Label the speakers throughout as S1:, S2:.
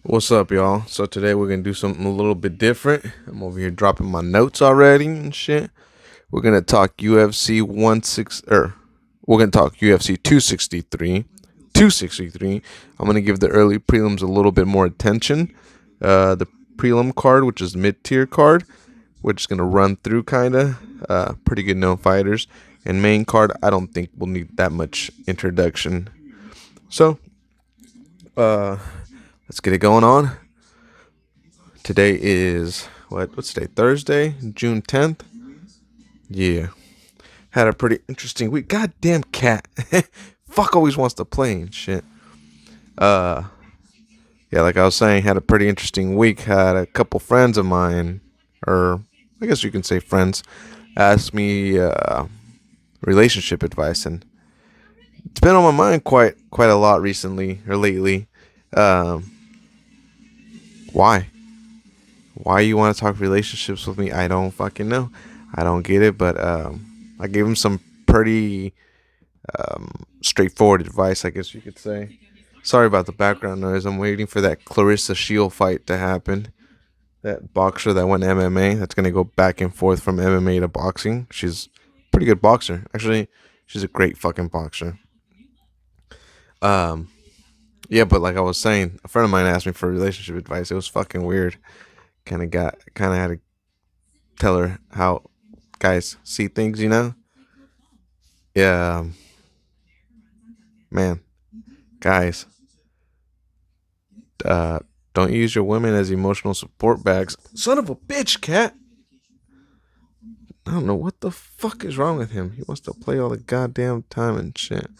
S1: What's up, y'all? So today we're gonna do something a little bit different. I'm over here dropping my notes already and shit. We're gonna talk UFC 263. 263. I'm gonna give the early prelims a little bit more attention. The prelim card, which is mid tier card, we're just gonna run through kinda. Pretty good known fighters. And main card, I don't think we'll need that much introduction. So, uh, let's get it going on. Today is what's today? Thursday, June 10th. Yeah. Had a pretty interesting week. Goddamn cat. Fuck always wants to play and shit. Uh yeah, like I was saying, had a pretty interesting week. Had a couple friends of mine, or I guess you can say friends, ask me relationship advice, and it's been on my mind quite a lot recently or lately. Um why? Why you want to talk relationships with me? I don't fucking know. I don't get it, but I gave him some pretty straightforward advice, I guess you could say. Sorry about the background noise. I'm waiting for that Clarissa Shield fight to happen. That boxer that went MMA, that's going to go back and forth from MMA to boxing. She's a pretty good boxer. Actually, she's a great fucking boxer. Um, yeah, but like I was saying, a friend of mine asked me for relationship advice. It was fucking weird. Kind of had to tell her how guys see things, you know? Yeah, man, guys, uh, don't use your women as emotional support bags. Son of a bitch, cat. I don't know what the fuck is wrong with him. He wants to play all the goddamn time and shit.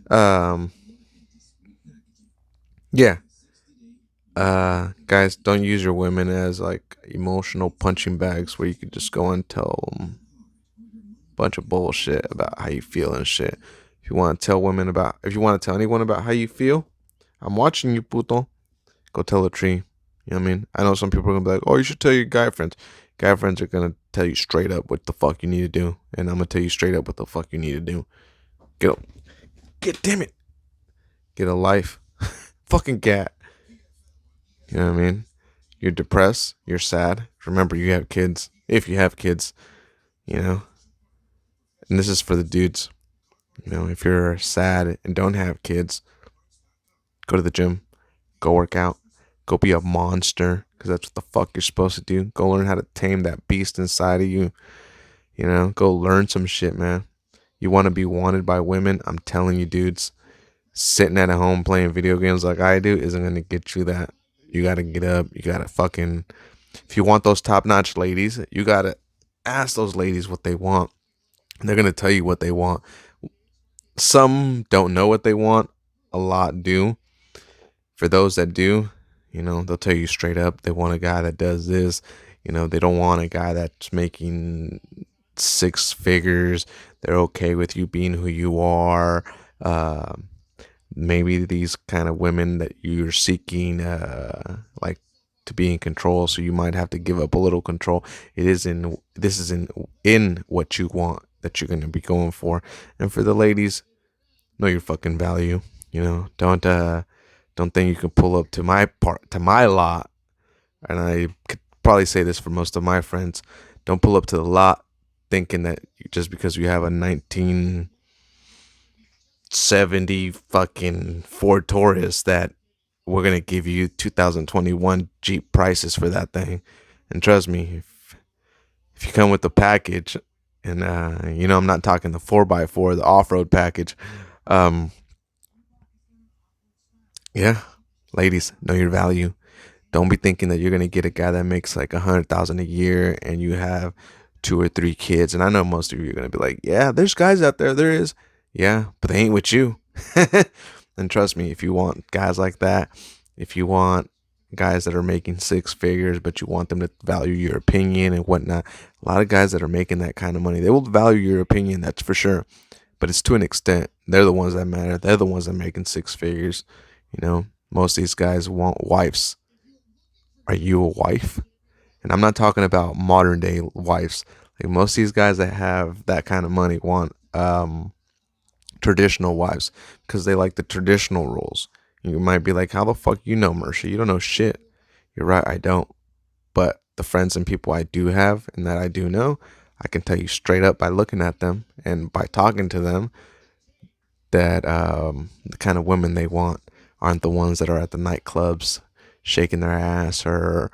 S1: Um, yeah. Guys, don't use your women as like emotional punching bags where you could just go and tell them a bunch of bullshit about how you feel and shit. If you want to tell anyone about how you feel, I'm watching you, puto. Go tell a tree. You know what I mean? I know some people are gonna be like, "Oh, you should tell your guy friends." Guy friends are gonna tell you straight up what the fuck you need to do, and I'm gonna tell you straight up what the fuck you need to do. Get up, get damn it, get a life, fucking cat. You know what I mean? You're depressed. You're sad. Remember, you have kids. If you have kids, you know, and this is for the dudes. You know, if you're sad and don't have kids, go to the gym, go work out, go be a monster, because that's what the fuck you're supposed to do. Go learn how to tame that beast inside of you. You know, go learn some shit, man. You want to be wanted by women? I'm telling you, dudes, sitting at home playing video games like I do isn't going to get you that. You got to get up. You got to fucking, if you want those top notch ladies, you got to ask those ladies what they want. And they're going to tell you what they want. Some don't know what they want, a lot do. For those that do, you know, they'll tell you straight up they want a guy that does this. You know, they don't want a guy that's making six figures. They're okay with you being who you are. Uh, Maybe these kind of women that you're seeking, like to be in control, so you might have to give up a little control. This is in what you want that you're gonna be going for. And for the ladies, know your fucking value. You know, don't think you can pull up to my lot. And I could probably say this for most of my friends. Don't pull up to the lot thinking that just because you have a 1970 fucking Ford Taurus that we're gonna give you 2021 Jeep prices for that thing. And trust me, if you come with the package, and you know I'm not talking the 4x4, the off-road package. Um, yeah, ladies, know your value. Don't be thinking that you're gonna get a guy that makes like 100,000 a year and you have two or three kids. And I know most of you are gonna be like, yeah, there's guys out there. There is, yeah, but they ain't with you. And trust me, if you want guys like that, if you want guys that are making six figures, but you want them to value your opinion and whatnot, a lot of guys that are making that kind of money, they will value your opinion. That's for sure. But it's to an extent. They're the ones that matter. They're the ones that are making six figures. You know, most of these guys want wives. Are you a wife? And I'm not talking about modern day wives. Like most of these guys that have that kind of money want traditional wives because they like the traditional roles. You might be like, how the fuck you know, Mersha? You don't know shit. You're right, I don't. But the friends and people I do have and that I do know, I can tell you straight up by looking at them and by talking to them that the kind of women they want aren't the ones that are at the nightclubs shaking their ass or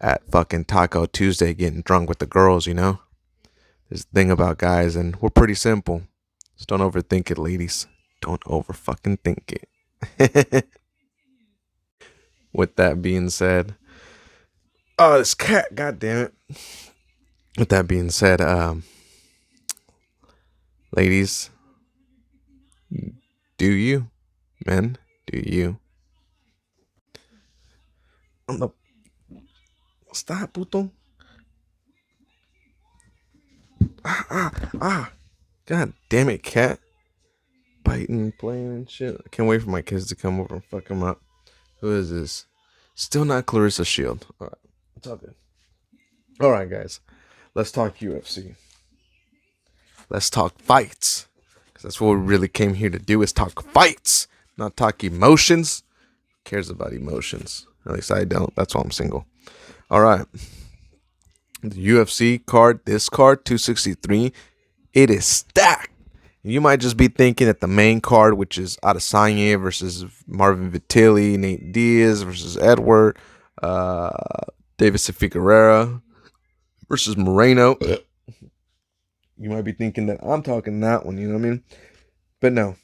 S1: at fucking Taco Tuesday getting drunk with the girls, you know? There's a thing about guys, and we're pretty simple. Just don't overthink it, ladies. Don't over fucking think it. With that being said, oh, this cat, god damn it. With that being said, ladies, do you? Men, do you? No, stop, puto. Ah. God damn it, cat. Biting, playing, and shit. I can't wait for my kids to come over and fuck them up. Who is this? Still not Clarissa Shield. Alright, it's all good. Alright, guys. Let's talk UFC. Let's talk fights. Because that's what we really came here to do, is talk fights. Not talk emotions. Who cares about emotions? At least I don't. That's why I'm single. Alright. The UFC card, this card, 263, it is stacked. You might just be thinking that the main card, which is Adesanya versus Marvin Vettori, Nate Diaz versus Edward, Davis Figueroa versus Moreno. You might be thinking that I'm talking that one, you know what I mean? But no.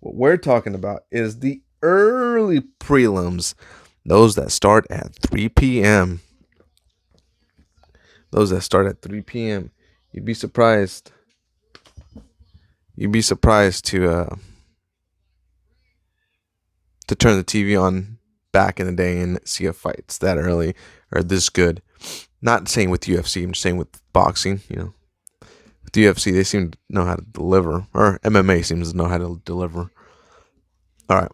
S1: What we're talking about is the early prelims, those that start at 3 p.m. Those that start at 3 p.m. You'd be surprised. You'd be surprised to turn the TV on back in the day and see a fights that early or this good. Not saying with UFC, I'm just saying with boxing, you know. With UFC, they seem to know how to deliver, or MMA seems to know how to deliver. All right.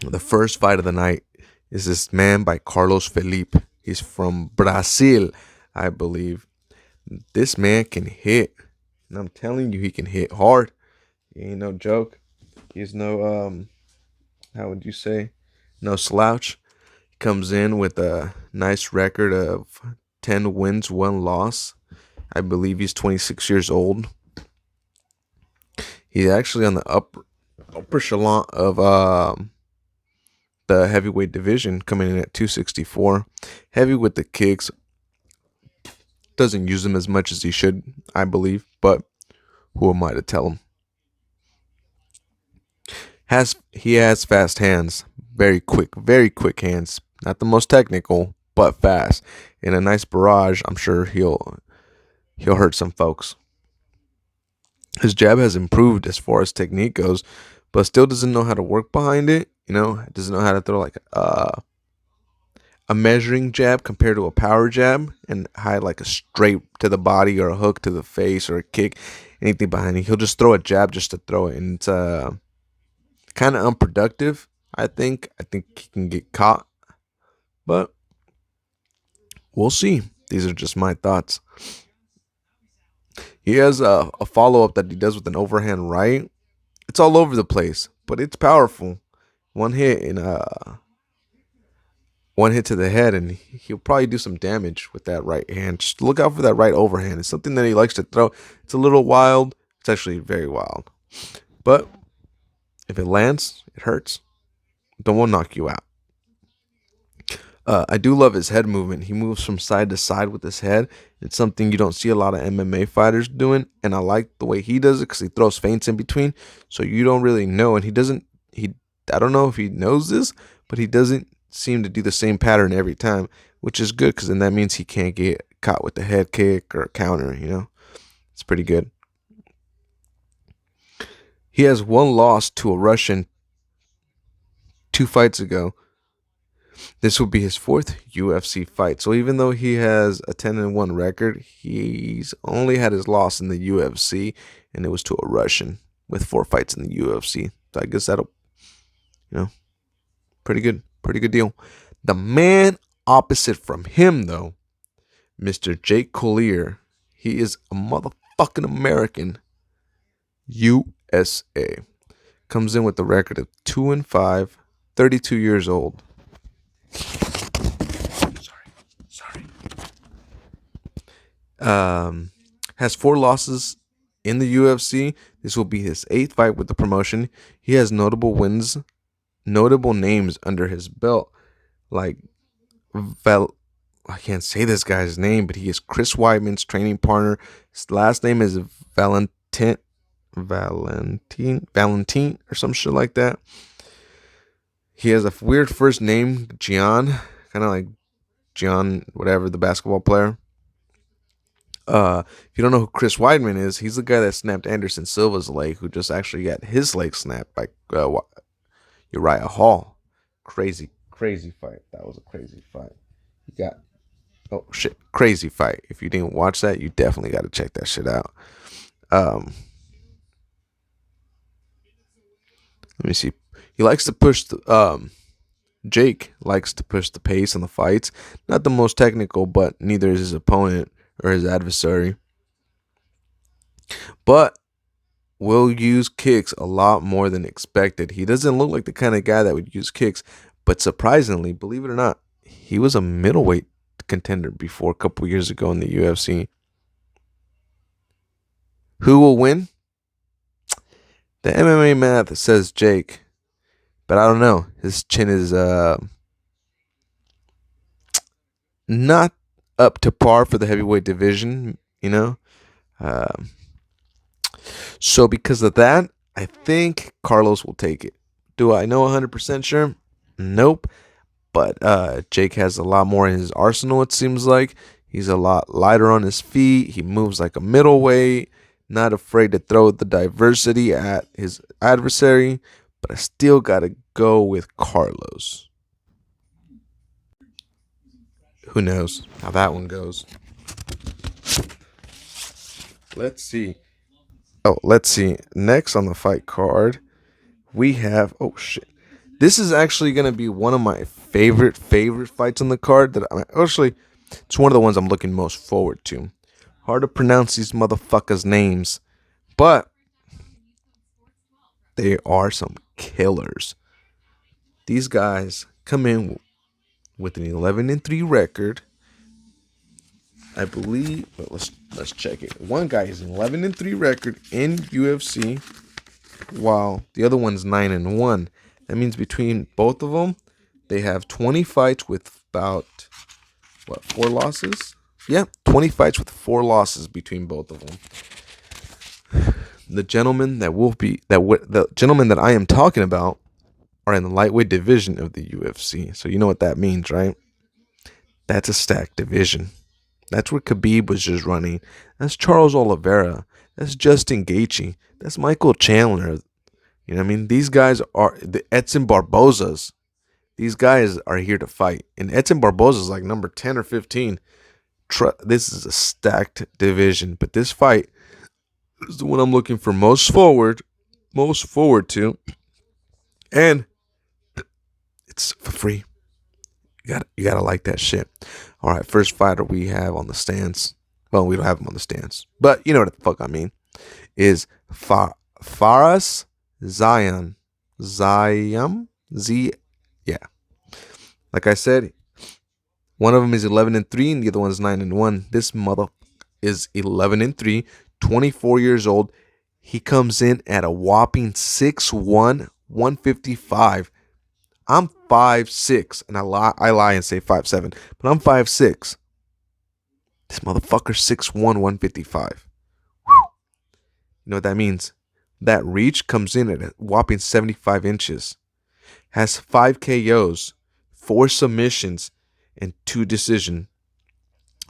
S1: The first fight of the night is this man by Carlos Felipe. He's from Brazil, I believe. This man can hit. And I'm telling you, he can hit hard. He ain't no joke. He's no, how would you say? No slouch. He comes in with a nice record of 10 wins, 1 loss. I believe he's 26 years old. He's actually on the upper echelon of the heavyweight division, coming in at 264. Heavy with the kicks. Doesn't use them as much as he should, I believe, but who am I to tell him? He has fast hands, very quick hands. Not the most technical, but fast. In a nice barrage, I'm sure he'll hurt some folks. His jab has improved as far as technique goes, but still doesn't know how to work behind it. You know, doesn't know how to throw like a measuring jab compared to a power jab and hide like a straight to the body or a hook to the face or a kick, anything behind it. He'll just throw a jab just to throw it, and it's kind of unproductive. I think he can get caught, but we'll see. These are just my thoughts. He has a follow-up that he does with an overhand right. It's all over the place, but it's powerful. One hit to the head, and he'll probably do some damage with that right hand. Just look out for that right overhand. It's something that he likes to throw. It's a little wild. It's actually very wild. But if it lands, it hurts. Don't want to knock you out. I do love his head movement. He moves from side to side with his head. It's something you don't see a lot of MMA fighters doing, and I like the way he does it because he throws feints in between, so you don't really know. And I don't know if he knows this, but he doesn't seem to do the same pattern every time, which is good because then that means he can't get caught with the head kick or a counter. You know, it's pretty good. He has 1 loss to a Russian 2 fights ago. This will be his 4th UFC fight. So even though he has a 10-1 record, he's only had his loss in the UFC, and it was to a Russian with 4 fights in the UFC. So I guess that'll, pretty good deal. The man opposite from him, though, Mr. Jake Collier, he is a motherfucking American. USA. Comes in with the record of 2-5, 32 years old. Sorry. Has 4 losses in the UFC. This will be his 8th fight with the promotion. He has notable wins, notable names under his belt, like I can't say this guy's name, but he is Chris Weidman's training partner. His last name is Valentin or some shit like that. He has a weird first name, Gian, kind of like Gian, whatever, the basketball player. If you don't know who Chris Weidman is, he's the guy that snapped Anderson Silva's leg, who just actually got his leg snapped by Uriah Hall. Crazy fight. That was a crazy fight. Crazy fight. If you didn't watch that, you definitely got to check that shit out. Let me see. He likes to push Jake likes to push the pace in the fights. Not the most technical, but neither is his opponent or his adversary. But will use kicks a lot more than expected. He doesn't look like the kind of guy that would use kicks, but surprisingly, believe it or not, he was a middleweight contender before a couple years ago in the UFC. Who will win? The MMA math says Jake, but I don't know. His chin is not up to par for the heavyweight division, you know. So because of that, I think Carlos will take it. Do I know 100% sure? Nope. But Jake has a lot more in his arsenal, it seems like. He's a lot lighter on his feet. He moves like a middleweight. Not afraid to throw the diversity at his adversary. But I still got to go with Carlos. Who knows how that one goes? Let's see. Next on the fight card, we have... Oh, shit. This is actually going to be one of my favorite fights on the card. It's one of the ones I'm looking most forward to. Hard to pronounce these motherfuckers' names, but they are some killers. These guys come in with an 11-3 record. I believe, but let's check it. One guy has an 11-3 record in UFC, while the other one's 9-1. That means between both of them, they have 20 fights with about 4 losses? Yeah, 20 fights with 4 losses between both of them. The gentlemen that I am talking about are in the lightweight division of the UFC. So you know what that means, right? That's a stacked division. That's where Khabib was just running. That's Charles Oliveira. That's Justin Gaethje. That's Michael Chandler. You know what I mean? These guys are the Edson Barbozas. These guys are here to fight. And Edson Barboza is like number 10 or 15. This is a stacked division. But this fight is the one I'm looking for most forward to. And it's for free. You gotta like that shit. All right, first fighter we have on the stands. Well, we don't have him on the stands, but you know what the fuck I mean. Is Fares Ziam. Yeah. Like I said, one of them is 11-3 and the other one is 9-1. This mother is 11-3, 24 years old. He comes in at a whopping 6'1", 155. I'm 5'6", and I lie and say 5'7", but I'm 5'6". This motherfucker's 6'1", 155. Whew. You know what that means? That reach comes in at a whopping 75 inches. Has 5 KOs, 4 submissions, and 2 decisions.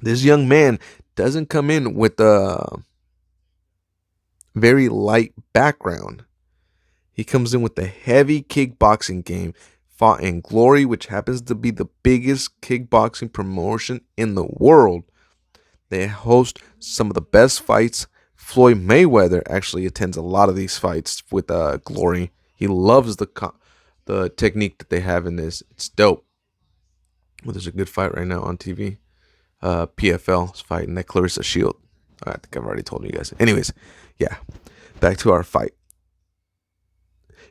S1: This young man doesn't come in with a very light background. He comes in with a heavy kickboxing game. Fought in Glory, which happens to be the biggest kickboxing promotion in the world. They host some of the best fights. Floyd Mayweather actually attends a lot of these fights with Glory. He loves the technique that they have in this. It's dope. Well, there's a good fight right now on TV. PFL is fighting that Clarissa Shield. I think I've already told you guys. Anyways, yeah. Back to our fight.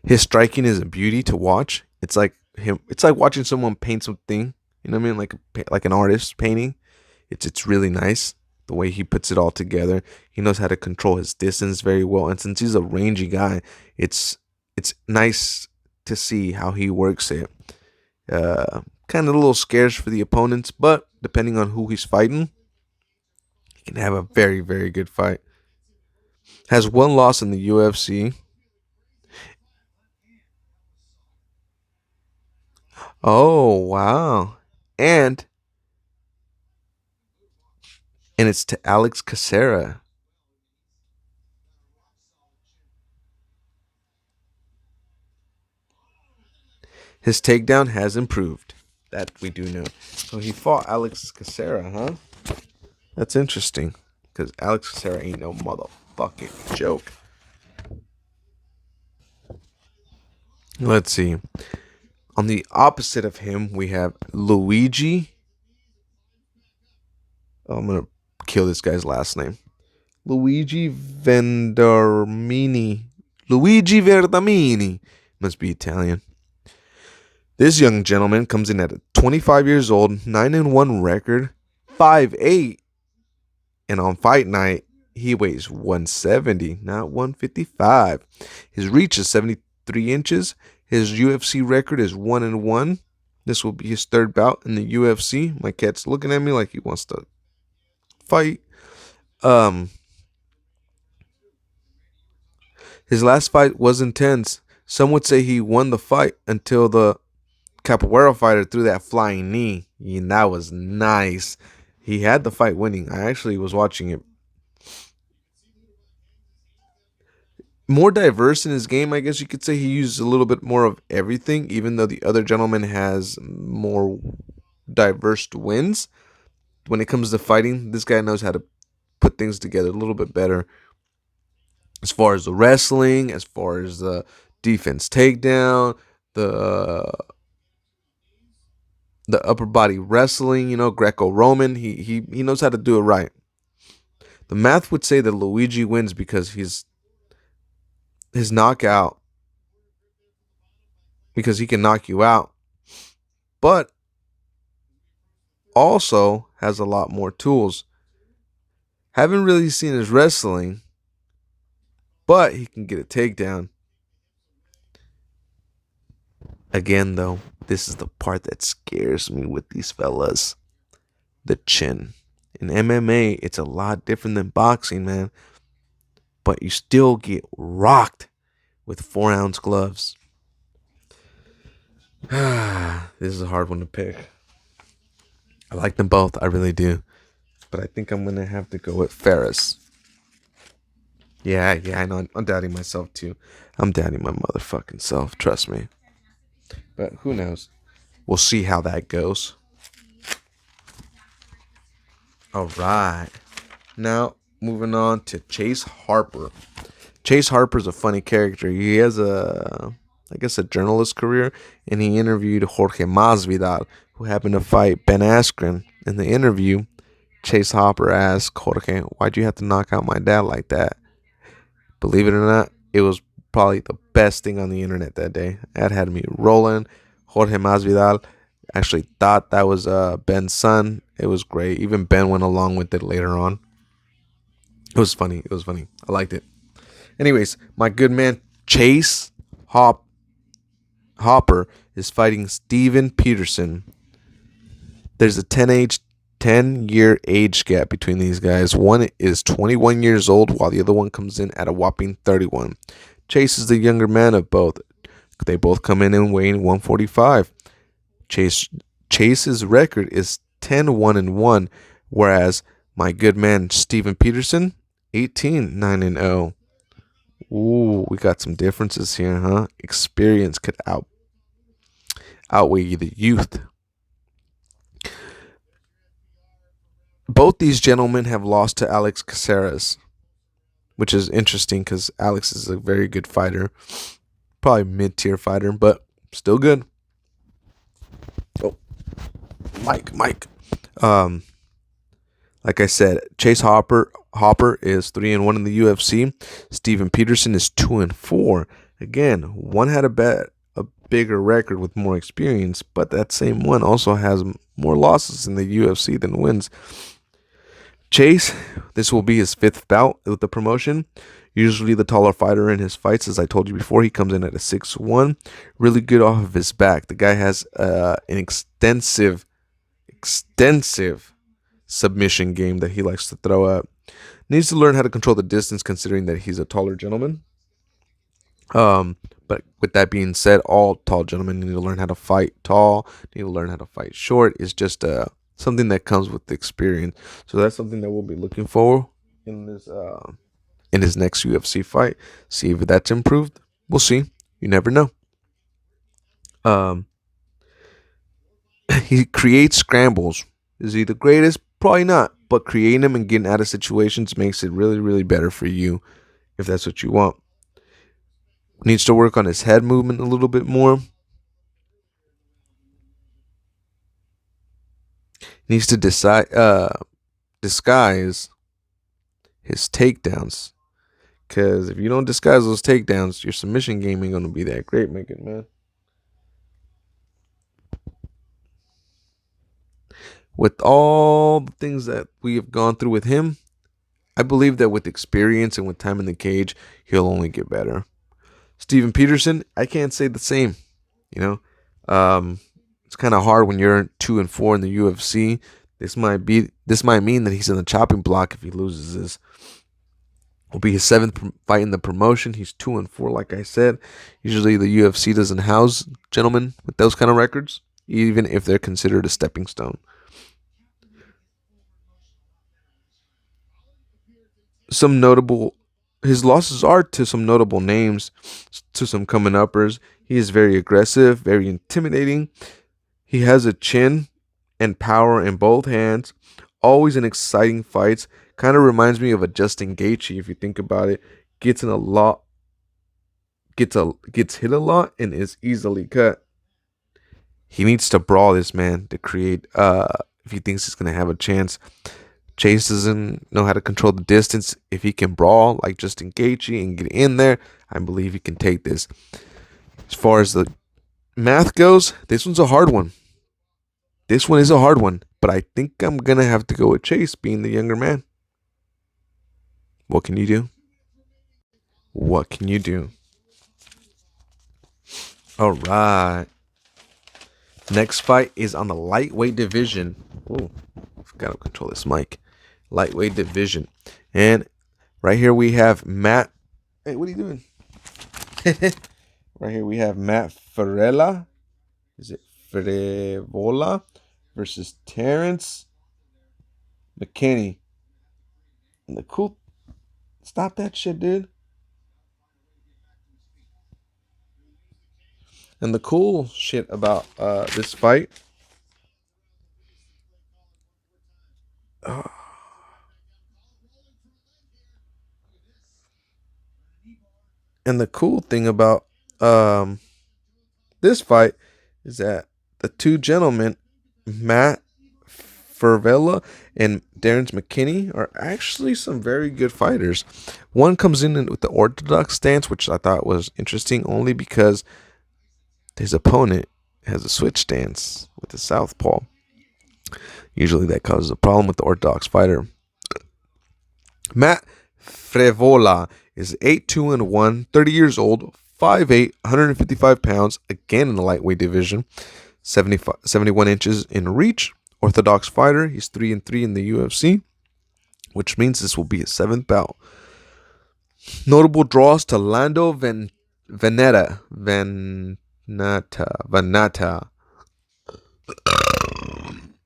S1: His striking is a beauty to watch. It's like him. It's like watching someone paint something. You know what I mean? Like an artist painting. It's really nice the way he puts it all together. He knows how to control his distance very well, and since he's a rangy guy, it's nice to see how he works it. Kind of a little scarce for the opponents, but depending on who he's fighting, he can have a very good fight. Has one loss in the UFC. Oh wow, and and it's to Alex Casera. His takedown has improved. That we do know. So he fought Alex Casera, huh? That's interesting. Because Alex Casera ain't no motherfucking joke. Let's see. On the opposite of him, we have Luigi. Oh, I'm going to kill this guy's last name. Luigi Vendarmini. Luigi Verdamini. Must be Italian. This young gentleman comes in at 25 years old, 9-1 record, 5'8", and on fight night he weighs 170, not 155. His reach is 73 inches. His UFC record is 1-1. This will be his third bout in the UFC. My cat's looking at me like he wants to fight. His last fight was intense. Some would say he won the fight until the Capoeira fighter threw that flying knee, and that was nice. He had the fight winning. I actually was watching it. More diverse in his game, I guess you could say. He uses a little bit more of everything, even though the other gentleman has more diverse wins. When it comes to fighting, this guy knows how to put things together a little bit better. As far as the wrestling, as far as the defense takedown, the upper body wrestling, Greco-Roman. He knows how to do it right. The math would say that Luigi wins because his knockout, because he can knock you out, but also has a lot more tools. Haven't really seen his wrestling, but he can get a takedown. Again, though, this is the part that scares me with these fellas. The chin. In MMA, it's a lot different than boxing, man. But you still get rocked with 4-ounce gloves. This is a hard one to pick. I like them both. I really do. But I think I'm going to have to go with Ferris. Yeah, I know. I'm doubting myself, too. I'm doubting my motherfucking self. Trust me. But who knows? We'll see how that goes. All right. Now, moving on to Chase Harper. Chase Harper's a funny character. He has a journalist career, and he interviewed Jorge Masvidal, who happened to fight Ben Askren. In the interview, Chase Harper asked Jorge, "Why'd you have to knock out my dad like that?" Believe it or not, it was probably the best thing on the internet that day. That had me rolling. Jorge Masvidal actually thought that was Ben's son. It was great. Even Ben went along with it later on. It was funny. I liked it. Anyways, my good man Chase Hopper is fighting Steven Peterson. There's a 10-year age gap between these guys. One is 21 years old, while the other one comes in at a whopping 31. Chase is the younger man of both. They both come in weighing 145. Chase's record is 10-1-1, whereas my good man Steven Peterson, 18-9-0. Ooh, we got some differences here, huh? Experience could outweigh the youth. Both these gentlemen have lost to Alex Caceres, which is interesting because Alex is a very good fighter. Probably mid-tier fighter, but still good. Oh, Mike. Like I said, Chase Hopper is 3-1 in the UFC. Steven Peterson is 2-4. Again, one had a bigger record with more experience, but that same one also has more losses in the UFC than wins. Chase, this will be his fifth bout with the promotion. Usually the taller fighter in his fights, as I told you before, he comes in at a 6'1", really good off of his back. The guy has an extensive submission game that he likes to throw up. Needs to learn how to control the distance, considering that he's a taller gentleman. But with that being said, all tall gentlemen need to learn how to fight tall, need to learn how to fight short. It's just something that comes with experience. So that's something that we'll be looking for in his next UFC fight. See if that's improved. We'll see. You never know. Um, he creates scrambles. Is he the greatest? Probably not. But creating them and getting out of situations makes it really, really better for you if that's what you want. Needs to work on his head movement a little bit more. Needs to disguise his takedowns. Because if you don't disguise those takedowns, your submission game ain't going to be that great, man. With all the things that we have gone through with him, I believe that with experience and with time in the cage, he'll only get better. Steven Peterson, I can't say the same. You know, it's kind of hard when you're 2-4 in the UFC. This might mean that he's in the chopping block if he loses this. Will be his seventh fight in the promotion. He's 2-4, like I said. Usually the UFC doesn't house gentlemen with those kind of records, even if they're considered a stepping stone. Some notable His losses are to some notable names, to some coming uppers. He is very aggressive, very intimidating. He has a chin and power in both hands. Always in exciting fights. Kind of reminds me of a Justin Gaethje if you think about it. Gets in a lot, gets hit a lot, and is easily cut. He needs to brawl this man to create. If he thinks he's gonna have a chance. Chase doesn't know how to control the distance. If he can brawl like Justin Gaethje and get in there, I believe he can take this. As far as the math goes, this one's a hard one. This one is a hard one, but I think I'm gonna have to go with Chase being the younger man. What can you do? What can you do? All right. Next fight is on the lightweight division. Oh, forgot to control this mic. Lightweight division. And right here we have Matt. Hey, what are you doing? Right here we have Matt Farella. Is it Frevola versus Terrence McKinney. And the cool. Stop that shit, dude. And the cool shit about this fight. And the cool thing about um, this fight is that the two gentlemen, Matt Fervella and Darren McKinney, are actually some very good fighters. One comes in with the orthodox stance, which I thought was interesting only because his opponent has a switch stance with the southpaw. Usually that causes a problem with the orthodox fighter. Matt Frevola is 8-2-1, 30 years old, 5'8", 155 pounds, again in the lightweight division, 71 inches in reach. Orthodox fighter. He's 3-3 in the UFC, which means this will be his seventh bout. Notable draws to Lando Venata.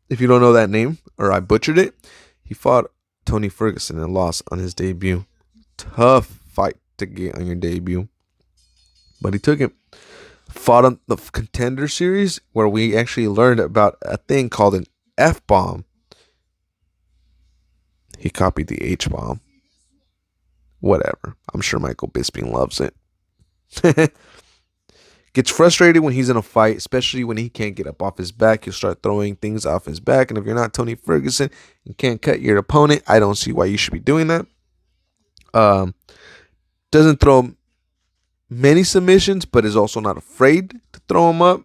S1: If you don't know that name, or I butchered it, he fought Tony Ferguson and lost on his debut. Tough fight to get on your debut, but he took it. Fought on the Contender Series, where we actually learned about a thing called an F-bomb. He copied the H-bomb. Whatever. I'm sure Michael Bisping loves it. Gets frustrated when he's in a fight, especially when he can't get up off his back. He'll start throwing things off his back. And if you're not Tony Ferguson and can't cut your opponent, I don't see why you should be doing that. Doesn't throw many submissions, but is also not afraid to throw them up.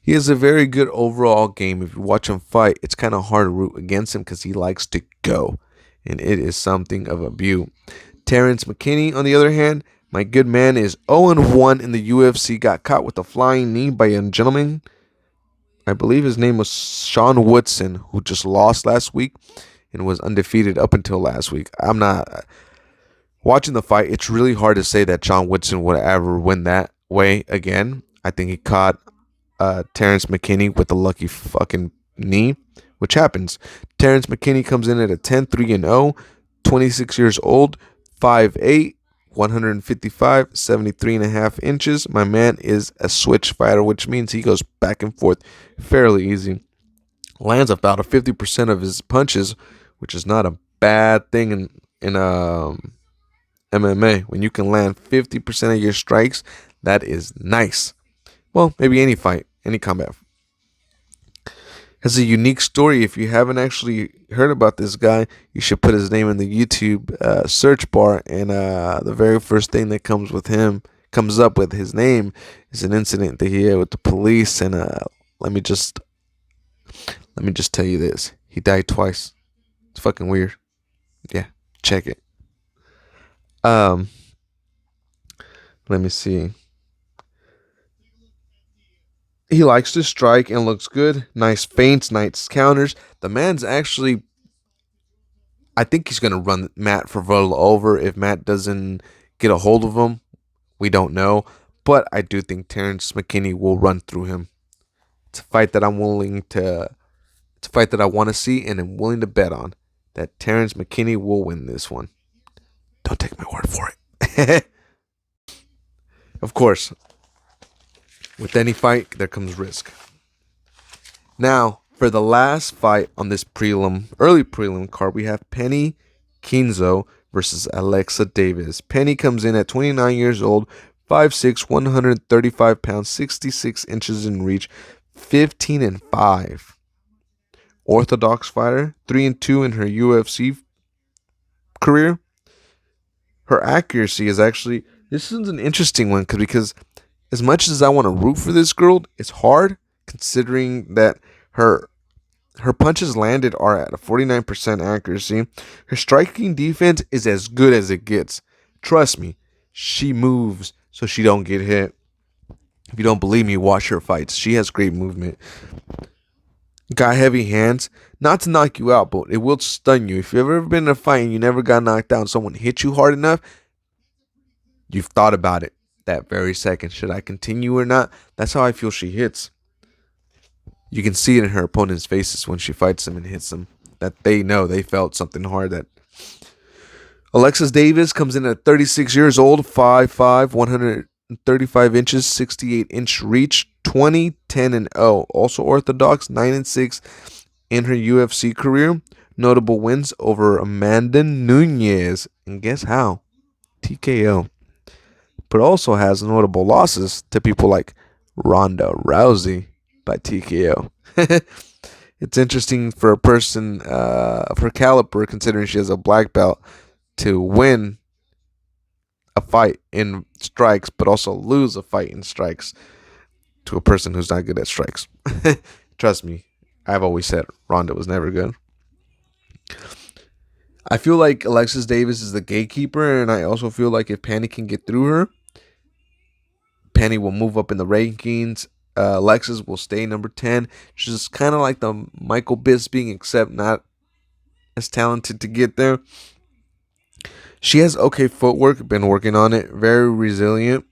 S1: He has a very good overall game. If you watch him fight, it's kind of hard to root against him because he likes to go, and it is something of a beaut. Terrence McKinney, on the other hand, my good man is 0-1 in the UFC. Got caught with a flying knee by a gentleman. I believe his name was Sean Woodson, who just lost last week and was undefeated up until last week. I'm not watching the fight. It's really hard to say that Sean Woodson would ever win that way again. I think he caught Terrence McKinney with a lucky fucking knee, which happens. Terrence McKinney comes in at a 10-3-0, 26 years old, 5'8", 155, 73.5 inches. My man is a switch fighter, which means he goes back and forth fairly easy. Lands about 50% of his punches, which is not a bad thing in MMA. When you can land 50% of your strikes, that is nice. Well, maybe any fight, any combat. Has a unique story. If you haven't actually heard about this guy, you should put his name in the YouTube search bar, and the very first thing that comes up with his name is an incident that he had with the police. And let me just tell you this: he died twice. It's fucking weird. Yeah, check it. Let me see. He likes to strike and looks good. Nice feints, nice counters. The man's actually, I think he's going to run Matt Frevola over if Matt doesn't get a hold of him. We don't know. But I do think Terrence McKinney will run through him. It's a fight that I want to see and I'm willing to bet on. That Terrence McKinney will win this one. Don't take my word for it. Of course, with any fight, there comes risk. Now, for the last fight on this early prelim card, we have Penny Kienzo versus Alexa Davis. Penny comes in at 29 years old, 5'6", 135 pounds, 66 inches in reach, 15-5. Orthodox fighter, 3-2 in her UFC career. Her accuracy is actually, this is an interesting one because as much as I want to root for this girl, it's hard considering that her punches landed are at a 49% accuracy. Her striking defense is as good as it gets. Trust me, she moves so she don't get hit. If you don't believe me, watch her fights. She has great movement. Got heavy hands. Not to knock you out, but it will stun you. If you've ever been in a fight and you never got knocked down, someone hit you hard enough, you've thought about it that very second. Should I continue or not? That's how I feel she hits. You can see it in her opponent's faces when she fights them and hits them, that they know they felt something hard. That Alexis Davis comes in at 36 years old, 5'5", 135 inches, 68-inch reach, 20-10-0. Also orthodox, 9-6 in her UFC career. Notable wins over Amanda Nunes, and guess how? TKO. But also has notable losses to people like Ronda Rousey by TKO. It's interesting for a person of her caliber, considering she has a black belt, to win a fight in strikes, but also lose a fight in strikes to a person who's not good at strikes. Trust me, I've always said Ronda was never good. I feel like Alexis Davis is the gatekeeper, and I also feel like if Penny can get through her, Penny will move up in the rankings. Alexis will stay number 10. She's kind of like the Michael Bisping, except not as talented to get there. She has okay footwork, been working on it, very resilient.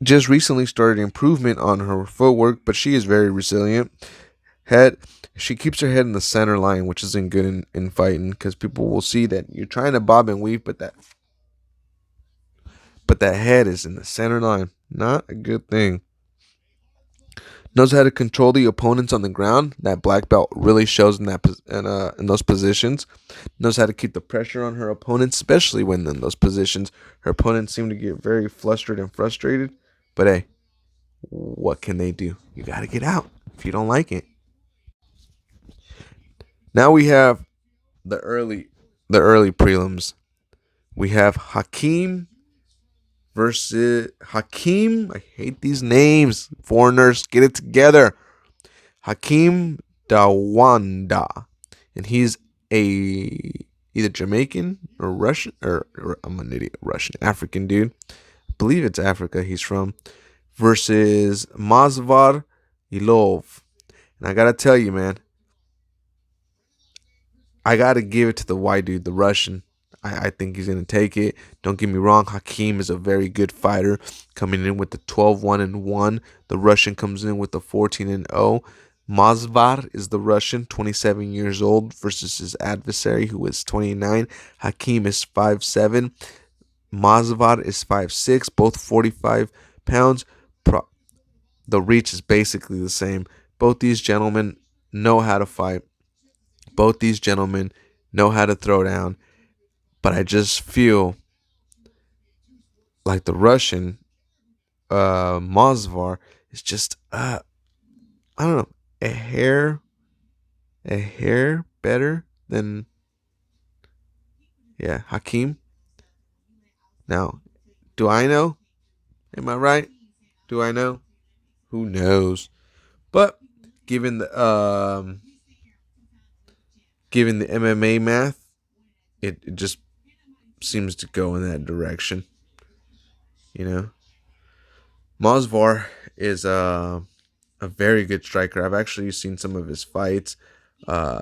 S1: Just recently started improvement on her footwork, but she is very resilient. She keeps her head in the center line, which isn't good in fighting, because people will see that you're trying to bob and weave, but that head is in the center line. Not a good thing. Knows how to control the opponents on the ground. That black belt really shows in those positions. Knows how to keep the pressure on her opponents, especially when in those positions her opponents seem to get very flustered and frustrated. But hey, what can they do? You got to get out if you don't like it. Now we have the early prelims We have Hakeem versus Hakeem. I hate these names. Foreigners, get it together. Hakeem Dawanda. And he's a either Jamaican or Russian, or I'm an idiot, Russian, African dude. I believe it's Africa he's from. Versus Mazvar Ilov. And I gotta tell you, man, I gotta give it to the white dude, the Russian. I think he's gonna take it. Don't get me wrong, Hakeem is a very good fighter, coming in with the 12-1-1. The Russian comes in with the 14-0. Mazvar is the Russian, 27 years old, versus his adversary who is 29. Hakeem is 5'7". Mazvar is 5'6", both 45 pounds. The reach is basically the same. Both these gentlemen know how to fight. Both these gentlemen know how to throw down. But I just feel like the Russian, Mazvar, is just, I don't know, a hair better than, yeah, Hakeem. Now, do I know? Am I right? Do I know? Who knows? But given the given the MMA math, it just seems to go in that direction. You know, Mazvar is a very good striker. I've actually seen some of his fights. Uh,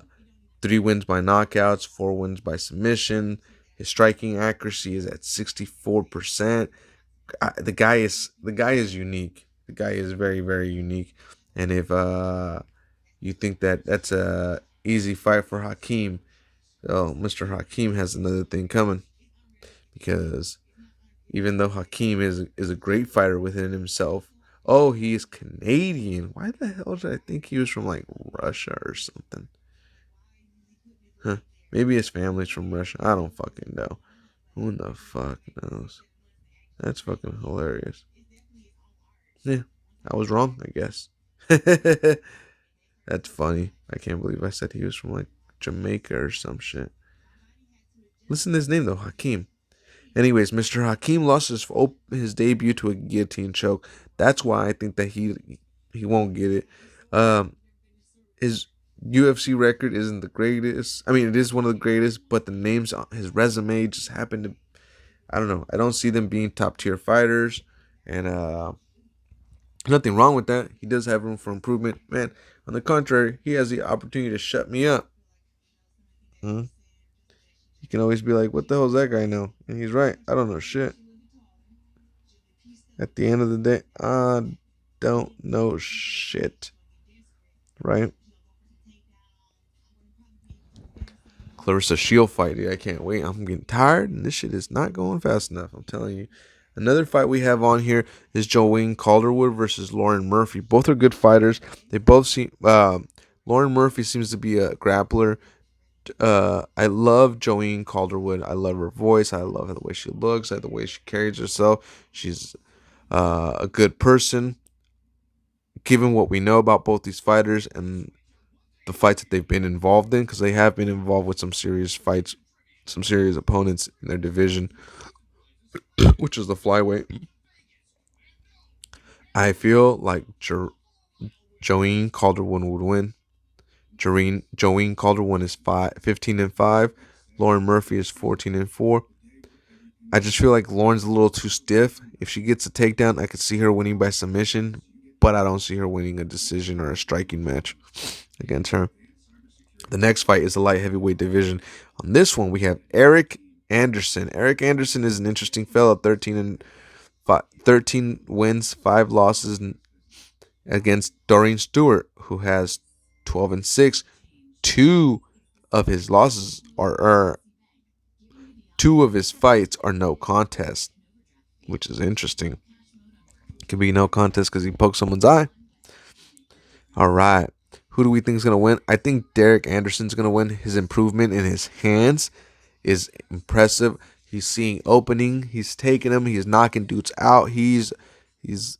S1: 3 wins by knockouts, 4 wins by submission. His striking accuracy is at 64%. The guy is unique. The guy is very, very unique. And if you think that that's a easy fight for Hakeem, well, Mr. Hakeem has another thing coming, because even though Hakeem is a great fighter within himself, oh, he is Canadian. Why the hell did I think he was from like Russia or something? Huh? Maybe his family's from Russia. I don't fucking know. Who the fuck knows? That's fucking hilarious. Yeah, I was wrong, I guess. That's funny. I can't believe I said he was from like Jamaica or some shit. Listen to his name though, Hakeem. Anyways, Mr. Hakeem lost his debut to a guillotine choke. That's why I think that he won't get it. Um, his UFC record isn't the greatest. I mean, it is one of the greatest, but the names on his resume just happen to. I don't know. I don't see them being top tier fighters, and nothing wrong with that. He does have room for improvement, man. On the contrary, he has the opportunity to shut me up. Hmm? You can always be like, "What the hell does that guy know?" And he's right. I don't know shit. At the end of the day, I don't know shit. Right? Clarissa Shield fight, dude. I can't wait. I'm getting tired, and this shit is not going fast enough. I'm telling you. Another fight we have on here is Joanne Calderwood versus Lauren Murphy. Both are good fighters. They both seem. Lauren Murphy seems to be a grappler. I love Joanne Calderwood. I love her voice. I love the way she looks. I love the way she carries herself. She's a good person. Given what we know about both these fighters and the fights that they've been involved in, because they have been involved with some serious fights, some serious opponents in their division, which is the flyweight. I feel like Joanne Calderwood would win. Joanne Calderwood is 15-5. Lauren Murphy is 14-4. I just feel like Lauren's a little too stiff. If she gets a takedown, I could see her winning by submission, but I don't see her winning a decision or a striking match against her. The next fight is the light heavyweight division. On this one, we have Eric Anderson. Eric Anderson is an interesting fellow. 13 wins, 5 losses against Doreen Stewart, who has 12-6. Two of his losses are 2 of his fights are no contest, which is interesting. It could be no contest because he poked someone's eye. All right. Who do we think is going to win? I think Derek Anderson's going to win. His improvement in his hands is impressive. He's seeing opening. He's taking them. He's knocking dudes out. It's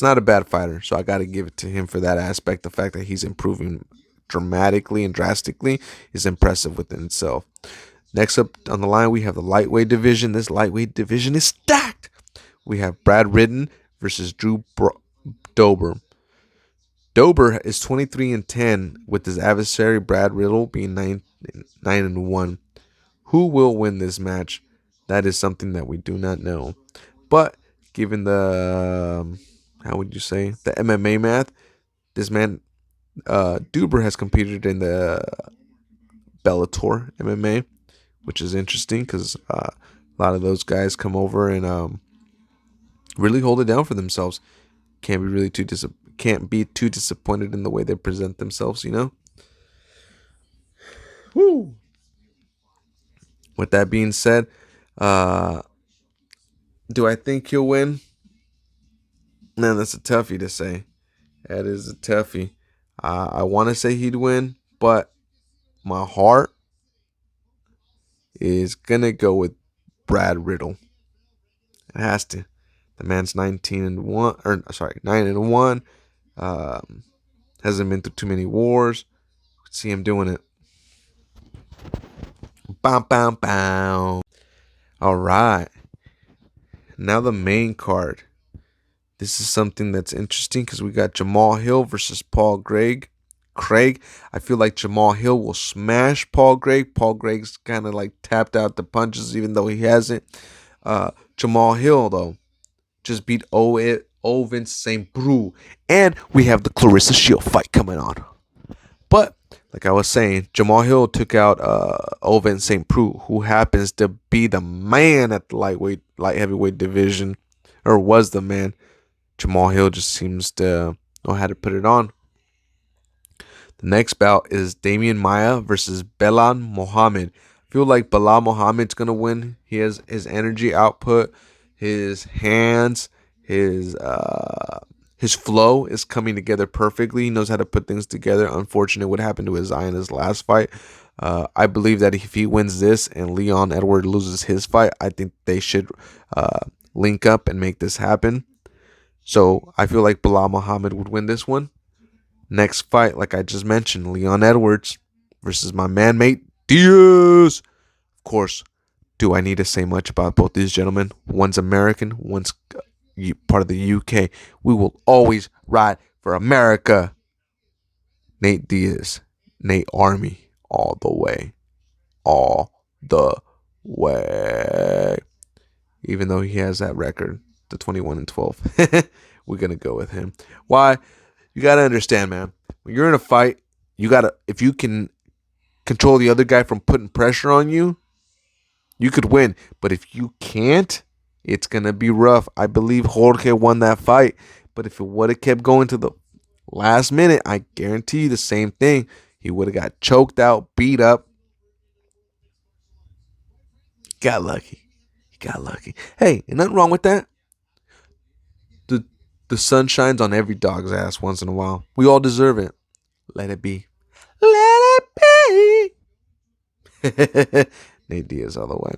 S1: not a bad fighter, so I got to give it to him for that aspect. The fact that he's improving dramatically and drastically is impressive within itself. Next up on the line, we have the lightweight division. This lightweight division is stacked. We have Brad Riddon versus Dober. Dober is 23-10 with his adversary Brad Riddle being 9-1. Who will win this match? That is something that we do not know. But given the how would you say, the MMA math, this man Dober has competed in the Bellator MMA, which is interesting because a lot of those guys come over and really hold it down for themselves. Can't be too disappointed in the way they present themselves, you know. Woo. With that being said, do I think he'll win? Man, that's a toughie to say. That is a toughie. I want to say he'd win, but my heart is gonna go with Brad Riddle. It has to. The man's 19-1, or sorry, 9-1. Hasn't been through too many wars. See him doing it. Bam, bam, bam. All right. Now the main card. This is something that's interesting because we got Jamal Hill versus Paul Craig. I feel like Jamal Hill will smash Paul Craig. Paul Craig's kind of like tapped out the punches, even though he hasn't. Jamal Hill, though, just beat Ovince St. Preux. And we have the Clarissa Shield fight coming on. But, like I was saying, Jamal Hill took out Ovince St. Preux, who happens to be the man at the light heavyweight division, or was the man. Jamal Hill just seems to know how to put it on. The next bout is Damian Maia versus Belal Muhammad. I feel like Belal Muhammad's going to win. He has his energy output, his hands, his flow is coming together perfectly. He knows how to put things together. Unfortunate what happened to his eye in his last fight. I believe that if he wins this and Leon Edwards loses his fight, I think they should link up and make this happen. So I feel like Belal Muhammad would win this one. Next fight, like I just mentioned, Leon Edwards versus my man mate Diaz. Of course, do I need to say much about both these gentlemen? One's American, one's part of the UK. We will always ride for America. Nate Diaz, Nate Army, all the way. All the way. Even though he has that record, the 21-12. We're going to go with him. Why? You got to understand, man. When you're in a fight, if you can control the other guy from putting pressure on you, you could win. But if you can't, it's going to be rough. I believe Jorge won that fight. But if it would have kept going to the last minute, I guarantee you the same thing. He would have got choked out, beat up. Got lucky. He got lucky. Hey, ain't nothing wrong with that. The sun shines on every dog's ass once in a while. We all deserve it. Let it be. Let it be. Nate Diaz all the way.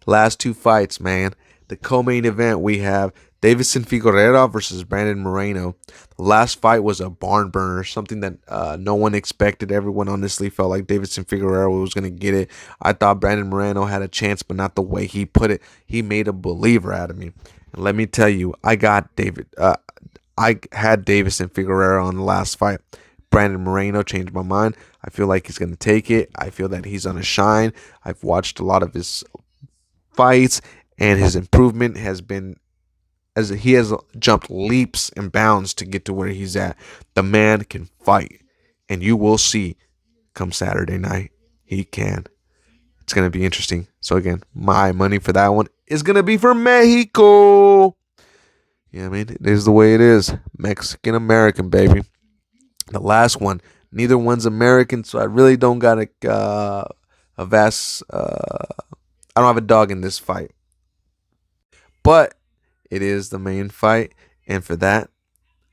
S1: Last two fights, man. The co-main event, we have Deiveson Figueroa versus Brandon Moreno. The last fight was a barn burner, something that no one expected. Everyone honestly felt like Deiveson Figueroa was going to get it. I thought Brandon Moreno had a chance, but not the way he put it. He made a believer out of me. And let me tell you, I had Deiveson Figueroa on the last fight. Brandon Moreno changed my mind. I feel like he's going to take it. I feel that he's on a shine. I've watched a lot of his fights, and his improvement has been, as he has jumped leaps and bounds to get to where he's at. The man can fight, and you will see come Saturday night. He can. It's going to be interesting. So again, my money for that one is going to be for Mexico. Yeah, I mean, it is the way it is. Mexican-American, baby. The last one, neither one's American, so I really don't got I don't have a dog in this fight. But it is the main fight, and for that,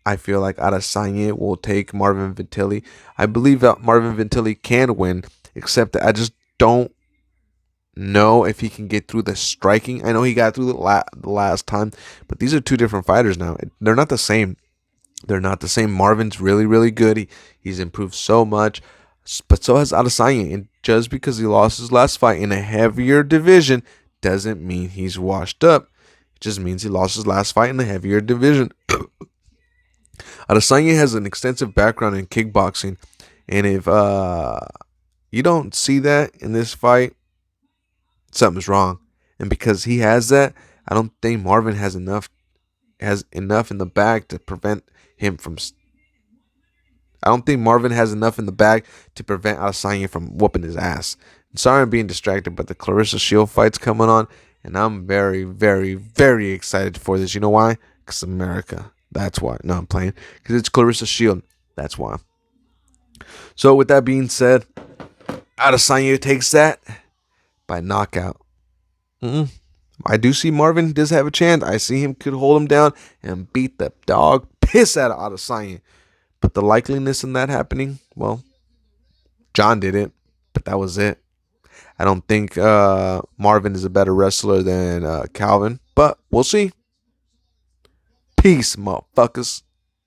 S1: I feel like Adesanya will take Marvin Vettori. I believe that Marvin Vettori can win, except that I just don't know if he can get through the striking. I know he got through the last time, but these are two different fighters now. They're not the same. They're not the same. Marvin's really, really good. He's improved so much. But so has Adesanya. And just because he lost his last fight in a heavier division doesn't mean he's washed up. It just means he lost his last fight in a heavier division. Adesanya has an extensive background in kickboxing, and if you don't see that in this fight, something's wrong. And because he has that, I don't think Marvin has enough in the bag to prevent him from. I don't think Marvin has enough in the bag to prevent Adesanya from whooping his ass. I'm sorry I'm being distracted, but the Clarissa Shield fight's coming on, and I'm very, very, very excited for this. You know why? Because America. That's why. No, I'm playing. Because it's Clarissa Shield. That's why. So with that being said, Adesanya takes that by knockout. I do see Marvin does have a chance. I see him could hold him down and beat the dog piss out of Adesanya. But the likeliness in that happening, well, John did it, but that was it. I don't think Marvin is a better wrestler than Calvin, but we'll see. Peace, motherfuckers.